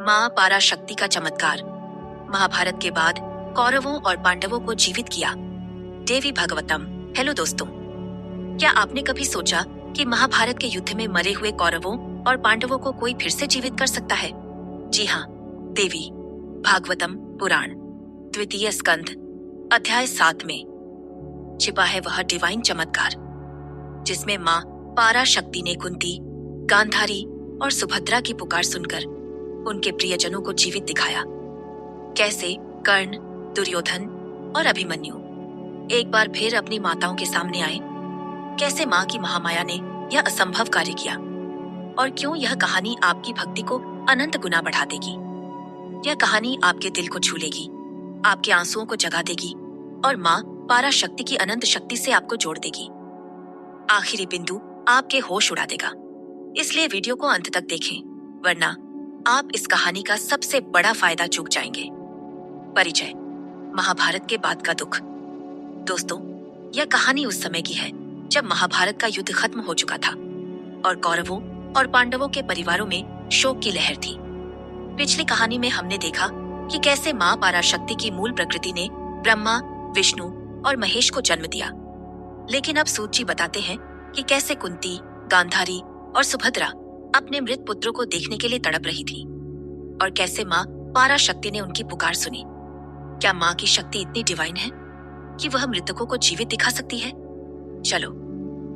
माँ पराशक्ति का चमत्कार। महाभारत के बाद कौरवों और पांडवों को जीवित किया। देवी भागवतम। हेलो दोस्तों, क्या आपने कभी सोचा कि महाभारत के युद्ध में मरे हुए कौरवों और पांडवों को कोई फिर से जीवित कर सकता है? जी हाँ, देवी भागवतम पुराण द्वितीय स्कंध अध्याय 7 में छिपा है वह डिवाइन चमत्कार जिसमें माँ पराशक्ति ने कुंती, गांधारी और सुभद्रा की पुकार सुनकर उनके प्रियजनों को जीवित दिखाया। कैसे कर्ण, दुर्योधन और अभिमन्यु एक बार फिर अपनी माताओं के सामने आए। कैसे माँ की महामाया ने यह असंभव कार्य किया, और क्यों यह कहानी आपकी भक्ति को अनंत गुना बढ़ा देगी। यह कहानी आपके दिल को छू लेगी, आपके आंसुओं को जगा देगी और माँ पराशक्ति की अनंत शक्ति से आपको जोड़ देगी। आखिरी बिंदु आपके होश उड़ा देगा। इसलिए वीडियो को अंत तक देखें, वरना आप इस कहानी का सबसे बड़ा फायदा चूक जाएंगे। परिचय। महाभारत के बाद का दुख। दोस्तों, यह कहानी उस समय की है जब महाभारत का युद्ध खत्म हो चुका था और कौरवों और पांडवों के परिवारों में शोक की लहर थी। पिछली कहानी में हमने देखा कि कैसे माँ पराशक्ति की मूल प्रकृति ने ब्रह्मा, विष्णु और महेश को जन्म दिया। लेकिन अब सूत जी बताते हैं कि कैसे कुंती, गांधारी और सुभद्रा अपने मृत पुत्रों को देखने के लिए तड़प रही थी और कैसे माँ पराशक्ति ने उनकी पुकार सुनी। क्या माँ की शक्ति इतनी डिवाइन है कि वह मृतकों को जीवित दिखा सकती है? चलो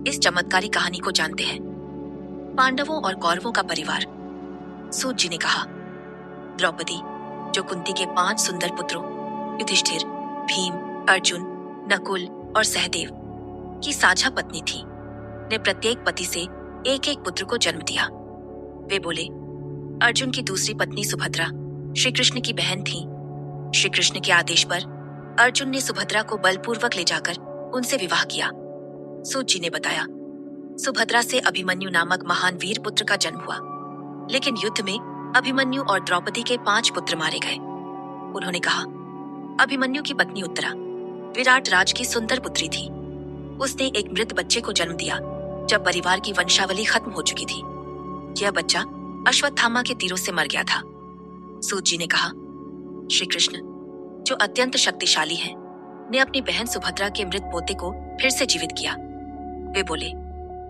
इस चमत्कारी कहानी को जानते हैं। पांडवों और कौरवों का परिवार। सूत जी ने कहा, द्रौपदी, जो कुंती के 5 सुंदर पुत्रों युधिष्ठिर, भीम, अर्जुन, नकुल और सहदेव की साझा पत्नी थी, ने प्रत्येक पति से एक एक पुत्र को जन्म दिया। वे बोले, अर्जुन की दूसरी पत्नी सुभद्रा श्री कृष्ण की बहन थी। श्री कृष्ण के आदेश पर अर्जुन ने सुभद्रा को बलपूर्वक ले जाकर उनसे विवाह किया। सूत जी ने बताया, सुभद्रा से अभिमन्यु नामक महान वीर पुत्र का जन्म हुआ, लेकिन युद्ध में अभिमन्यु और द्रौपदी के 5 पुत्र मारे गए। उन्होंने कहा, अभिमन्यु की पत्नी उत्तरा विराट राज की सुंदर पुत्री थी। उसने एक मृत बच्चे को जन्म दिया जब परिवार की वंशावली खत्म हो चुकी थी। यह बच्चा अश्वत्थामा के तीरों से मर गया था। सूत जी ने कहा, श्री कृष्ण, जो अत्यंत शक्तिशाली हैं, ने अपनी बहन सुभद्रा के मृत पोते को फिर से जीवित किया। वे बोले,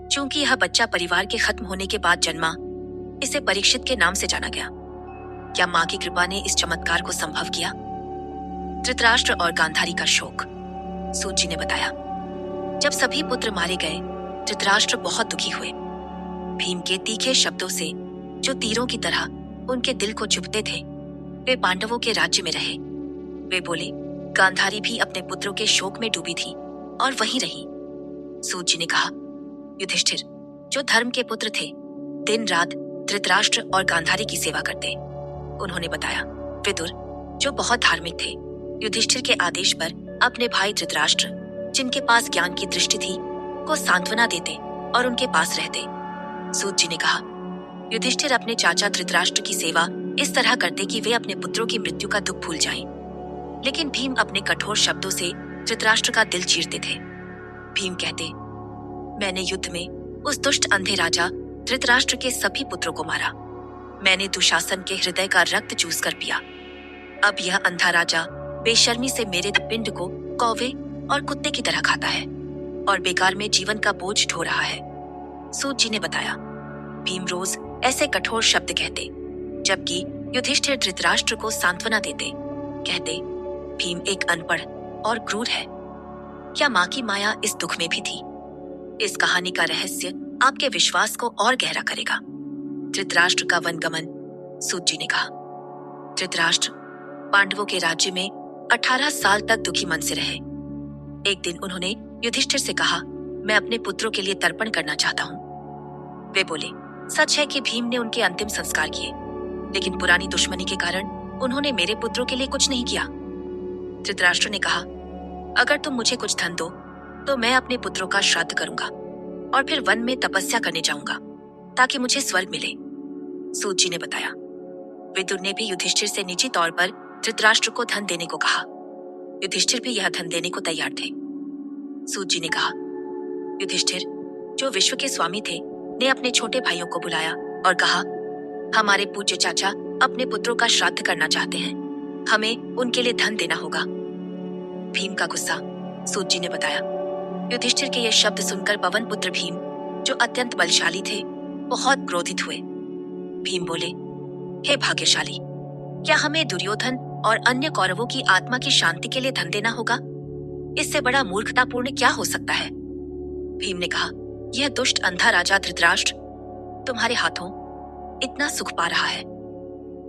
चूंकि यह बच्चा परिवार के खत्म होने के बाद जन्मा, इसे परीक्षित के नाम से जाना गया। क्या माँ की कृपा ने इस चमत्कार को संभव किया? धृतराष्ट्र और गांधारी का शोक। सूत जी ने बताया, जब सभी पुत्र मारे गए, धृतराष्ट्र बहुत दुखी हुए। भीम के तीखे शब्दों से, जो तीरों की तरह उनके दिल को चुभते थे, वे पांडवों के राज्य में रहे। वे बोले, गांधारी भी अपने पुत्रों के शोक में डूबी थी और वहीं रही। सूत जी ने कहा, युधिष्ठिर, जो धर्म के पुत्र थे, दिन रात धृतराष्ट्र और गांधारी की सेवा करते। उन्होंने बताया, विदुर, जो बहुत धार्मिक थे, युधिष्ठिर के आदेश पर अपने भाई धृतराष्ट्र, जिनके पास ज्ञान की दृष्टि थी, को सांत्वना देते और उनके पास रहते। सूत जी ने कहा, युधिष्ठिर अपने चाचा धृतराष्ट्र की सेवा इस तरह करते कि वे अपने पुत्रों की मृत्यु का दुख भूल जाएं। लेकिन भीम अपने कठोर शब्दों से धृतराष्ट्र का दिल चीरते थे। भीम कहते, मैंने युद्ध में उस दुष्ट अंधे राजा धृतराष्ट्र के सभी पुत्रों को मारा। मैंने दुशासन के हृदय का रक्त चूस कर पिया। अब यह अंधा राजा बेशर्मी से मेरे पिंड को कौवे और कुत्ते की तरह खाता है और बेकार में जीवन का बोझ ढो रहा है। सूत जी ने बताया, भीम रोज ऐसे कठोर शब्द कहते, जबकि युधिष्ठिर धृतराष्ट्र को सांत्वना देते। कहते, भीम एक अनपढ़ और क्रूर है। क्या माँ की माया इस दुख में भी थी? इस कहानी का रहस्य आपके विश्वास को और गहरा करेगा। धृतराष्ट्र का वनगमन। सूत जी ने कहा, धृतराष्ट्र पांडवों के राज्य में 18 साल तक दुखी मन से रहे। एक दिन उन्होंने युधिष्ठिर से कहा, मैं अपने पुत्रों के लिए तर्पण करना चाहता हूँ। वे बोले, सच है कि भीम ने उनके अंतिम संस्कार किए, लेकिन पुरानी दुश्मनी के कारण उन्होंने मेरे पुत्रों के लिए कुछ नहीं किया। धृतराष्ट्र ने कहा, अगर तुम मुझे कुछ धन दो तो मैं अपने पुत्रों का श्राद्ध करूंगा और फिर वन में तपस्या करने जाऊंगा ताकि मुझे स्वर्ग मिले। सूत जी ने बताया, विदुर ने भी युधिष्ठिर से निजी तौर पर धृतराष्ट्र को धन देने को कहा। युधिष्ठिर भी यह धन देने को तैयार थे। सूत जी ने कहा, युधिष्ठिर, जो विश्व के स्वामी थे, ने अपने छोटे भाइयों को बुलाया और कहा, हमारे पूज्य चाचा अपने पुत्रों का श्राद्ध करना चाहते हैं। हमें उनके लिए धन देना होगा। भीम का गुस्सा। सूत जी ने बताया। युधिष्ठिर के ये शब्द सुनकर पवन पुत्र भीम, जो अत्यंत बलशाली थे, बहुत क्रोधित हुए। भीम बोले, हे भाग्यशाली, क्या हमें दुर्योधन और अन्य कौरवों की आत्मा की शांति के लिए धन देना होगा? इससे बड़ा मूर्खतापूर्ण क्या हो सकता है? भीम ने कहा, यह दुष्ट अंधा राजा धृतराष्ट्र तुम्हारे हाथों इतना सुख पा रहा है।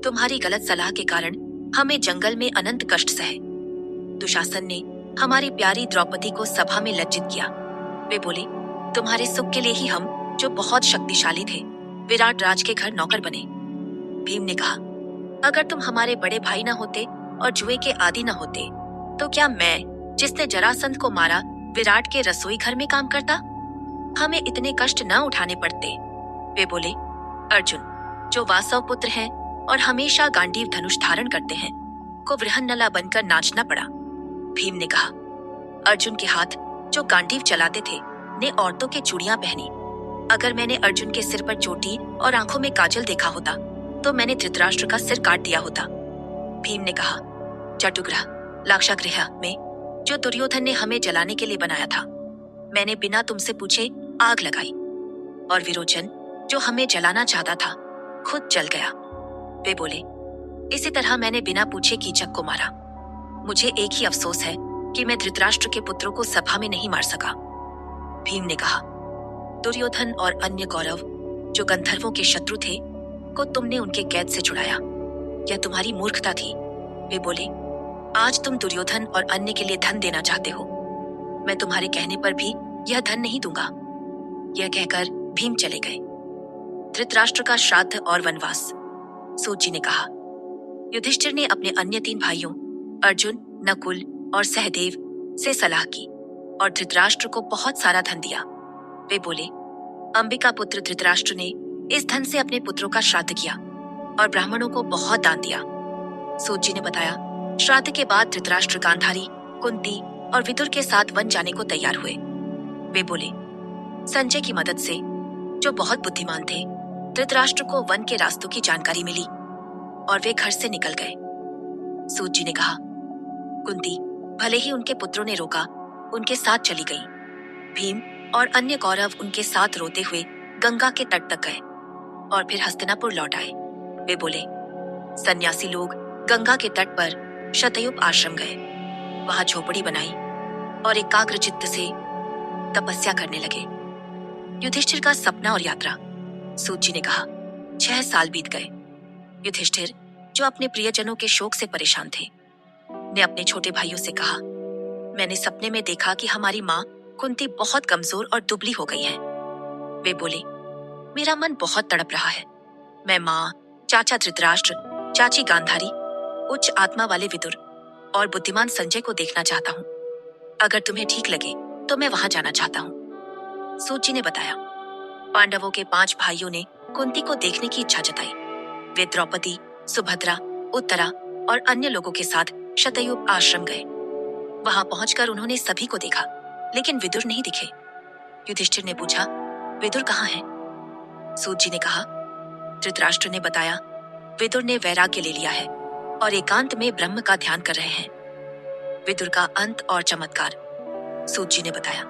तुम्हारी गलत सलाह के कारण हमें जंगल में अनंत कष्ट सहे। दुशासन ने हमारी प्यारी द्रौपदी को सभा में लज्जित किया। वे बोले, तुम्हारे सुख के लिए ही हम, जो बहुत शक्तिशाली थे, विराट राज के घर नौकर बने। भीम ने कहा, अगर तुम हमारे बड़े भाई न होते और जुए के आदि न होते, तो क्या मैं, जिसने जरासंध को मारा, विराट के रसोई घर में काम करता? हमें इतने कष्ट न उठाने पड़ते। वे बोले, अर्जुन, जो वासव पुत्र हैं और हमेशा गांडीव धनुष धारण करते हैं, को वृहन्नला बनकर नाचना पड़ा। भीम ने कहा, अर्जुन के हाथ, जो गांडीव चलाते थे, ने औरतों के चूड़ियां पहनी। अगर मैंने अर्जुन के सिर पर चोटी और आंखों में काजल देखा होता, तो मैंने धृतराष्ट्र का सिर काट दिया होता। भीम ने कहा, चटुग्रह, लाक्षागृह में, जो दुर्योधन ने हमें जलाने के लिए बनाया था, मैंने बिना तुमसे पूछे आग लगाई, और विरोचन, जो हमें जलाना चाहता था, खुद जल गया। वे बोले, इसी तरह मैंने बिना पूछे कीचक को मारा। मुझे एक ही अफसोस है कि मैं धृतराष्ट्र के पुत्रों को सभा में नहीं मार सका। भीम ने कहा, दुर्योधन और अन्य कौरव, जो गंधर्वों के शत्रु थे, को तुमने उनके कैद से छुड़ाया। यह तुम्हारी मूर्खता थी। वे बोले, आज तुम दुर्योधन और अन्य के लिए धन देना चाहते हो। मैं तुम्हारे कहने पर भी यह धन नहीं दूंगा। यह कहकर भीम चले गए। धृतराष्ट्र का श्राद्ध और वनवास। सूत जी ने कहा, युधिष्ठिर ने अपने अन्य 3 भाइयों अर्जुन, नकुल और सहदेव से सलाह की और धृतराष्ट्र को बहुत सारा धन दिया। वे बोले, अंबिका पुत्र धृतराष्ट्र ने इस धन से अपने पुत्रों का श्राद्ध किया और ब्राह्मणों को बहुत दान दिया। सूत जी ने बताया, श्राद्ध के बाद धृतराष्ट्र गांधारी, कुंती और विदुर के साथ वन जाने को तैयार हुए। वे बोले, संजय की मदद से, जो बहुत बुद्धिमान थे, धृतराष्ट्र को वन के रास्तों की जानकारी मिली और वे घर से निकल गए। सूत जी ने कहा, कुंती, भले ही उनके पुत्रों ने रोका, उनके साथ चली गई। भीम और अन्य कौरव उनके साथ रोते हुए गंगा के तट तक गए और फिर हस्तिनापुर लौट आए। वे बोले, सन्यासी लोग गंगा के तट पर शतयुप आश्रम गए, वहां झोपड़ी बनाई और एकाग्र चित्त से तपस्या करने लगे। युधिष्ठिर का सपना और यात्रा। सूत जी ने कहा, 6 साल बीत गए। युधिष्ठिर, जो अपने प्रियजनों के शोक से परेशान थे, ने अपने छोटे भाइयों से कहा, मैंने सपने में देखा कि हमारी माँ कुंती बहुत कमजोर और दुबली हो गई है। वे बोले, मेरा मन बहुत तड़प रहा है। मैं माँ, चाचा धृतराष्ट्र, चाची गांधारी, उच्च आत्मा वाले विदुर और बुद्धिमान संजय को देखना चाहता हूँ। अगर तुम्हें ठीक लगे तो मैं वहां जाना चाहता हूँ। सूत जी ने बताया, पांडवों के 5 भाइयों ने कुंती को देखने की इच्छा जताई। वे द्रौपदी, सुभद्रा, उत्तरा और अन्य लोगों के साथ शतयुप आश्रम गए। वहां पहुंचकर उन्होंने सभी को देखा, लेकिन विदुर नहीं दिखे। युधिष्ठिर ने पूछा, विदुर कहाँ हैं? सूत जी ने कहा, धृतराष्ट्र ने बताया, विदुर ने वैराग्य ले लिया है और एकांत में ब्रह्म का ध्यान कर रहे हैं। विदुर का अंत और चमत्कार। सूत जी ने बताया,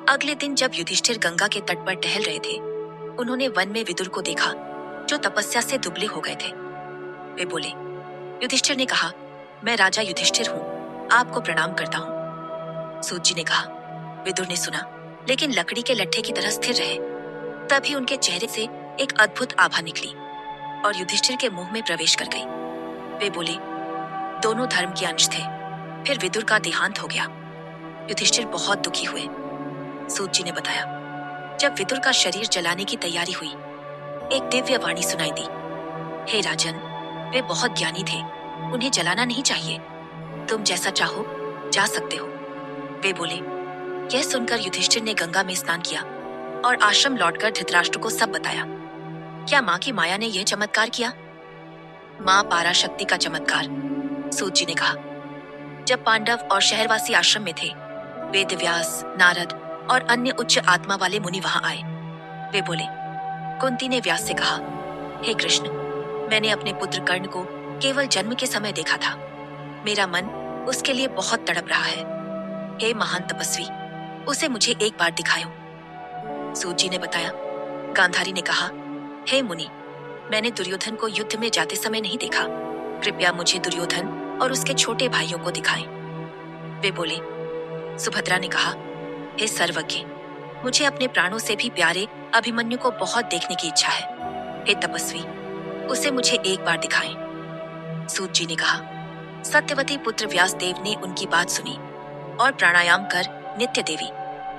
अगले दिन जब युधिष्ठिर गंगा के तट पर टहल रहे थे, उन्होंने वन में विदुर को देखा, जो तपस्या से दुबले हो गए थे। वे बोले, युधिष्ठिर ने कहा, मैं राजा युधिष्ठिर हूँ, आपको प्रणाम करता हूँ। सूत जी ने कहा, विदुर ने सुना, लेकिन लकड़ी के लट्ठे की तरह स्थिर रहे। तभी उनके चेहरे से एक अद्भुत आभा निकली और युधिष्ठिर के मुंह में प्रवेश कर गई। वे बोले, दोनों धर्म के अंश थे। फिर विदुर का देहांत हो गया। युधिष्ठिर बहुत दुखी हुए। सूत जी ने बताया, जब विदुर का शरीर जलाने की तैयारी हुई, एक दिव्य वाणी सुनाई दी, हे राजन, वे बहुत ज्ञानी थे, उन्हें जलाना नहीं चाहिए। तुम जैसा चाहो जा सकते हो। वे बोले। यह सुनकर युधिष्ठिर ने गंगा में स्नान किया और आश्रम लौटकर धृतराष्ट्र को सब बताया। क्या माँ की माया ने यह चमत्कार किया? माँ पाराशक्ति का चमत्कार। सूत जी ने कहा, जब पांडव और शहरवासी आश्रम में थे, वेदव्यास, नारद और अन्य उच्च आत्मा वाले मुनि वहां आए। वे बोले, कुंती ने व्यास से कहा, हे कृष्ण, मैंने अपने पुत्र कर्ण को केवल जन्म के समय देखा था। मेरा मन उसके लिए बहुत तड़प रहा है। हे महान तपस्वी, उसे मुझे एक बार दिखाओ। सूत जी ने बताया। गांधारी ने कहा, हे मुनि, मैंने दुर्योधन को युद्ध में जाते समय नहीं देखा। कृपया मुझे दुर्योधन और उसके छोटे भाइयों को दिखाएं। वे बोले। सुभद्रा ने कहा, हे सर्वज्ञ, मुझे अपने प्राणों से भी प्यारे अभिमन्यु को बहुत देखने की इच्छा है। हे तपस्वी, उसे मुझे एक बार दिखाएं। सूत जी ने कहा। सत्यवती पुत्र व्यासदेव ने उनकी बात सुनी और प्राणायाम कर नित्य देवी,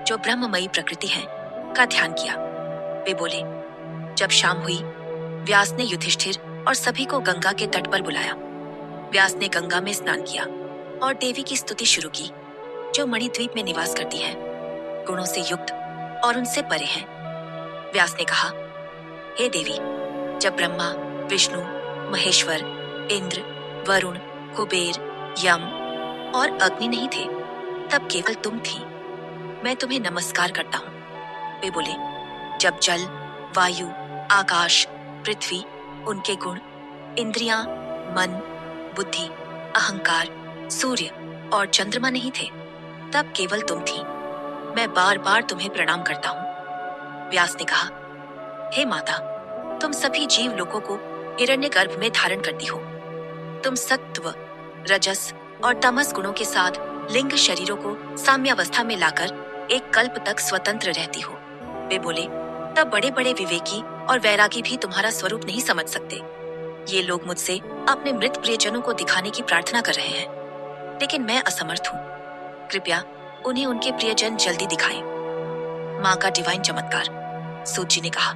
जो ब्रह्ममयी प्रकृति है, का ध्यान किया। वे बोले। जब शाम हुई, व्यास ने युधिष्ठिर और सभी को गंगा के तट पर बुलाया। व्यास ने गंगा में स्नान किया और देवी की स्तुति शुरू की, जो मणिद्वीप में निवास करती है, गुणों से युक्त और उनसे परे है। व्यास ने कहा, हे देवी, जब ब्रह्मा, विष्णु, महेश्वर, इंद्र, वरुण, कुबेर, यम और अग्नि नहीं थे, तब केवल तुम थी। मैं तुम्हें नमस्कार करता हूँ। वे बोले। जब जल, वायु, आकाश, पृथ्वी, उनके गुण, इंद्रियां, मन, बुद्धि, अहंकार, सूर्य और चंद्रमा नहीं थे, तब केवल तुम थी। मैं बार बार तुम्हें प्रणाम करता हूँ। व्यास ने कहा, हे माता, तुम सभी जीव लोगों को हिरण्यगर्भ में धारण करती हो। तुम सत्व, रजस और तमस गुणों के साथ लिंग शरीरों को साम्यावस्था में लाकर एक कल्प तक स्वतंत्र रहती हो। वे बोले। तब बड़े बड़े विवेकी और वैरागी भी तुम्हारा स्वरूप नहीं समझ सकते। ये लोग मुझसे अपने मृत प्रियजनों को दिखाने की प्रार्थना कर रहे हैं, लेकिन मैं असमर्थ हूँ। कृपया उन्हें उनके प्रियजन जल्दी दिखाएं। माँ का डिवाइन चमत्कार। सूत जी ने कहा।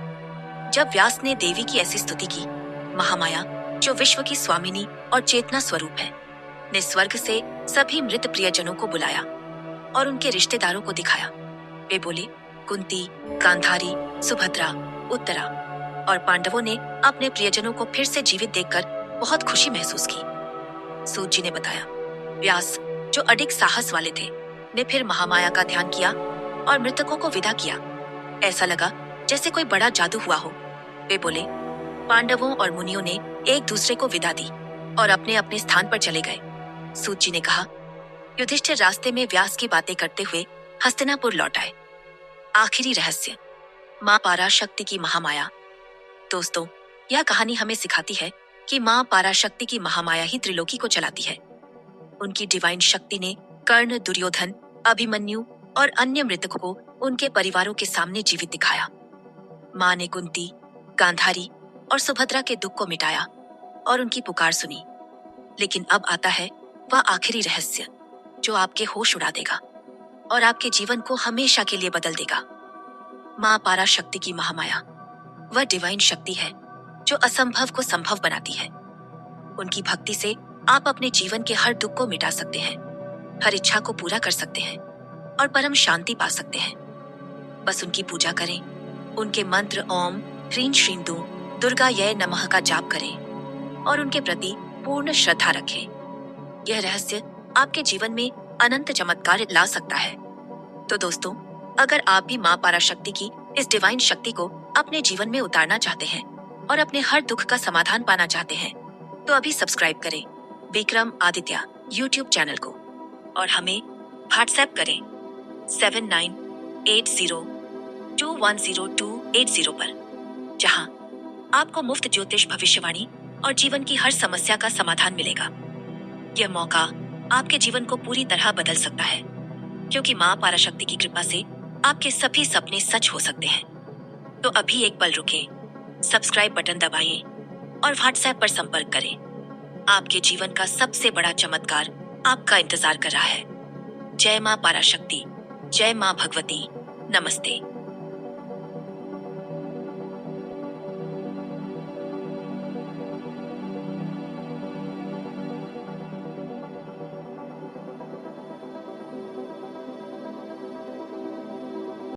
जब व्यास ने देवी की ऐसी स्तुति की, महामाया, जो विश्व की स्वामिनी और चेतना स्वरूप है, ने स्वर्ग से सभी मृत प्रियजनों को बुलाया और उनके रिश्तेदारों को दिखाया। वे बोले। कुंती, गांधारी, सुभद्रा, उत्तरा और पांडवों ने अपने प्रियजनों को फिर से जीवित देखकर बहुत खुशी महसूस की। सूत जी ने बताया। व्यास, जो अडिग साहस वाले थे, ने फिर महामाया का ध्यान किया और मृतकों को विदा किया। ऐसा लगा जैसे कोई बड़ा जादू हुआ हो। वे बोले। पांडवों और मुनियों ने एक दूसरे को विदा दी और अपने अपने स्थान पर चले गए। सूत जी ने कहा। युधिष्ठिर रास्ते में व्यास की बातें करते हुए हस्तिनापुर लौट आए। आखिरी रहस्य, माँ पाराशक्ति की महामाया। दोस्तों, यह कहानी हमें सिखाती है कि माँ पाराशक्ति की महामाया ही त्रिलोकी को चलाती है। उनकी डिवाइन शक्ति ने कर्ण, दुर्योधन, अभिमन्यु और अन्य मृतकों को उनके परिवारों के सामने जीवित दिखाया। माँ ने कुंती, गांधारी और सुभद्रा के दुख को मिटाया और उनकी पुकार सुनी। लेकिन अब आता है वह आखिरी रहस्य, जो आपके होश उड़ा देगा और आपके जीवन को हमेशा के लिए बदल देगा। माँ पाराशक्ति की महामाया वह डिवाइन शक्ति है जो असंभव को संभव बनाती है। उनकी भक्ति से आप अपने जीवन के हर दुख को मिटा सकते हैं, हर इच्छा को पूरा कर सकते हैं और परम शांति पा सकते हैं। बस उनकी पूजा करें, उनके मंत्र ओम ह्रीं श्रीं दू दुर्गा यै नमः का जाप करें और उनके प्रति पूर्ण श्रद्धा रखें। यह रहस्य आपके जीवन में अनंत चमत्कार ला सकता है। तो दोस्तों, अगर आप भी माँ पाराशक्ति की इस डिवाइन शक्ति को अपने जीवन में उतारना चाहते हैं और अपने हर दुख का समाधान पाना चाहते हैं, तो अभी सब्सक्राइब करें विक्रम आदित्य यूट्यूब चैनल को और हमें व्हाट्सएप करें 7980210280 पर, जहां आपको मुफ्त ज्योतिष भविष्यवाणी और जीवन की हर समस्या का समाधान मिलेगा। यह मौका आपके जीवन को पूरी तरह बदल सकता है, क्योंकि माँ पाराशक्ति की कृपा से आपके सभी सपने सच हो सकते हैं। तो अभी एक पल रुकें, सब्सक्राइब बटन दबाएं और व्हाट्सएप पर संपर्क करें। आपके जीवन का सबसे बड़ा चमत्कार आपका इंतजार कर रहा है। जय माँ पाराशक्ति, जय माँ भगवती, नमस्ते।